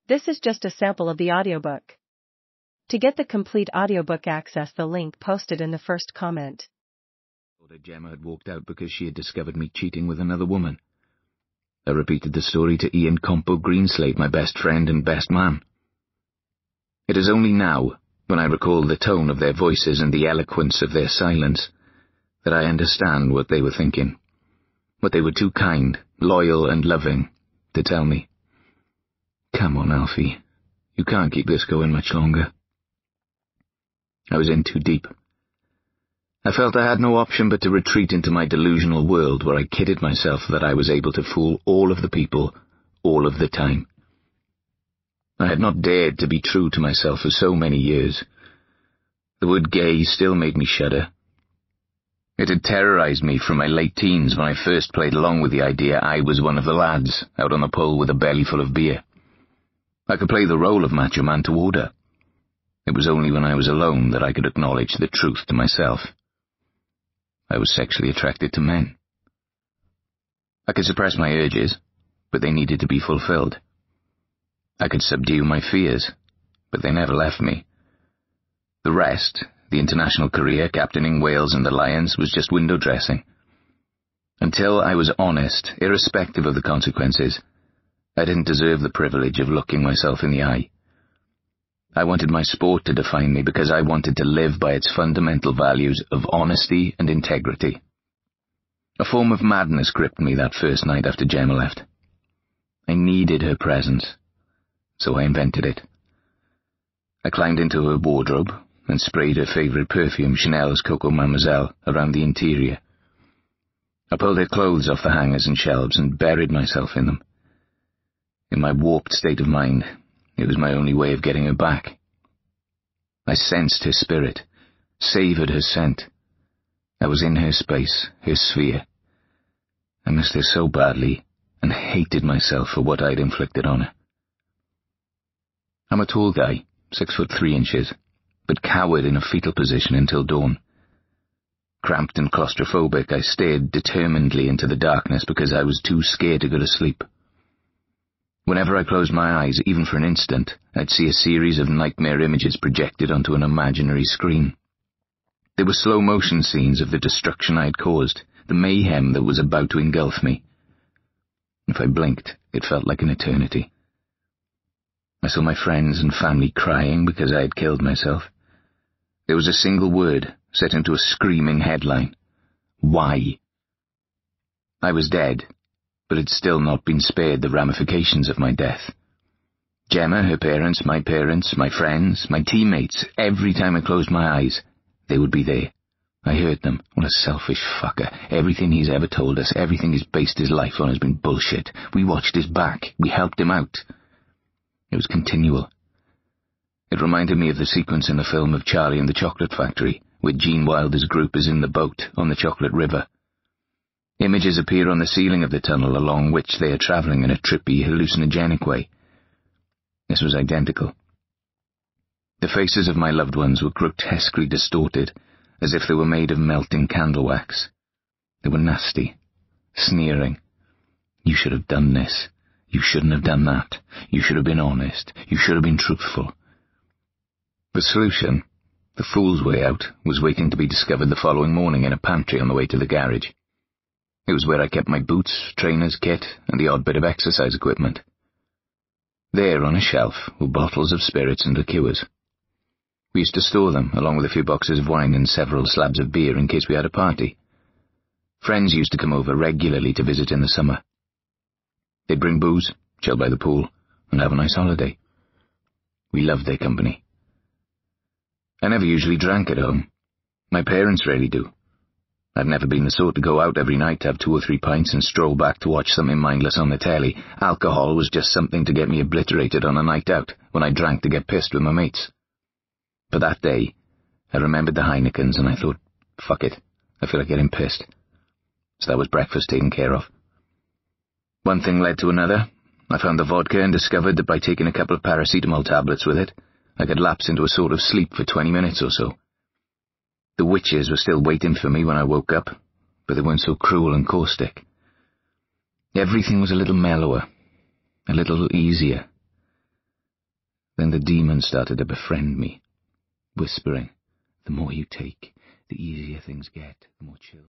This is just a sample of the audiobook. To get the complete audiobook, access the link posted in the first comment. Gemma had walked out because she had discovered me cheating with another woman. I repeated the story to Ian Compo Greenslade, my best friend and best man. It is only now, when I recall the tone of their voices and the eloquence of their silence, that I understand what they were thinking, what they were too kind, loyal and loving to tell me. Come on, Alfie, you can't keep this going much longer. I was in too deep. I felt I had no option but to retreat into my delusional world where I kidded myself that I was able to fool all of the people, all of the time. I had not dared to be true to myself for so many years. The word gay still made me shudder. It had terrorized me from my late teens when I first played along with the idea I was one of the lads out on the pole with a belly full of beer. I could play the role of macho man to order. It was only when I was alone that I could acknowledge the truth to myself. I was sexually attracted to men. I could suppress my urges, but they needed to be fulfilled. I could subdue my fears, but they never left me. The rest, the international career, captaining Wales and the Lions, was just window dressing. Until I was honest, irrespective of the consequences, I didn't deserve the privilege of looking myself in the eye. I wanted my sport to define me because I wanted to live by its fundamental values of honesty and integrity. A form of madness gripped me that first night after Gemma left. I needed her presence, so I invented it. I climbed into her wardrobe and sprayed her favourite perfume, Chanel's Coco Mademoiselle, around the interior. I pulled her clothes off the hangers and shelves and buried myself in them. In my warped state of mind, it was my only way of getting her back. I sensed her spirit, savoured her scent. I was in her space, her sphere. I missed her so badly and hated myself for what I'd inflicted on her. I'm a tall guy, 6'3", but cowered in a fetal position until dawn. Cramped and claustrophobic, I stared determinedly into the darkness because I was too scared to go to sleep. Whenever I closed my eyes, even for an instant, I'd see a series of nightmare images projected onto an imaginary screen. They were slow-motion scenes of the destruction I had caused, the mayhem that was about to engulf me. If I blinked, it felt like an eternity. I saw my friends and family crying because I had killed myself. There was a single word set into a screaming headline. Why? I was dead, but had still not been spared the ramifications of my death. Gemma, her parents, my friends, my teammates, every time I closed my eyes, they would be there. I heard them. What a selfish fucker. Everything he's ever told us, everything he's based his life on has been bullshit. We watched his back. We helped him out. It was continual. It reminded me of the sequence in the film of Charlie and the Chocolate Factory, where Gene Wilder's group is in the boat on the Chocolate River. Images appear on the ceiling of the tunnel along which they are travelling in a trippy, hallucinogenic way. This was identical. The faces of my loved ones were grotesquely distorted, as if they were made of melting candle wax. They were nasty, sneering. You should have done this. You shouldn't have done that. You should have been honest. You should have been truthful. The solution, the fool's way out, was waiting to be discovered the following morning in a pantry on the way to the garage. It was where I kept my boots, trainer's kit, and the odd bit of exercise equipment. There, on a shelf, were bottles of spirits and liqueurs. We used to store them, along with a few boxes of wine and several slabs of beer in case we had a party. Friends used to come over regularly to visit in the summer. They'd bring booze, chill by the pool, and have a nice holiday. We loved their company. I never usually drank at home. My parents rarely do. I've never been the sort to go out every night to have 2 or 3 pints and stroll back to watch something mindless on the telly. Alcohol was just something to get me obliterated on a night out, when I drank to get pissed with my mates. But that day, I remembered the Heinekens and I thought, fuck it, I feel like getting pissed. So that was breakfast taken care of. One thing led to another. I found the vodka and discovered that by taking a couple of paracetamol tablets with it, I could lapse into a sort of sleep for 20 minutes or so. The witches were still waiting for me when I woke up, but they weren't so cruel and caustic. Everything was a little mellower, a little easier. Then the demon started to befriend me, whispering, "The more you take, the easier things get, the more chill."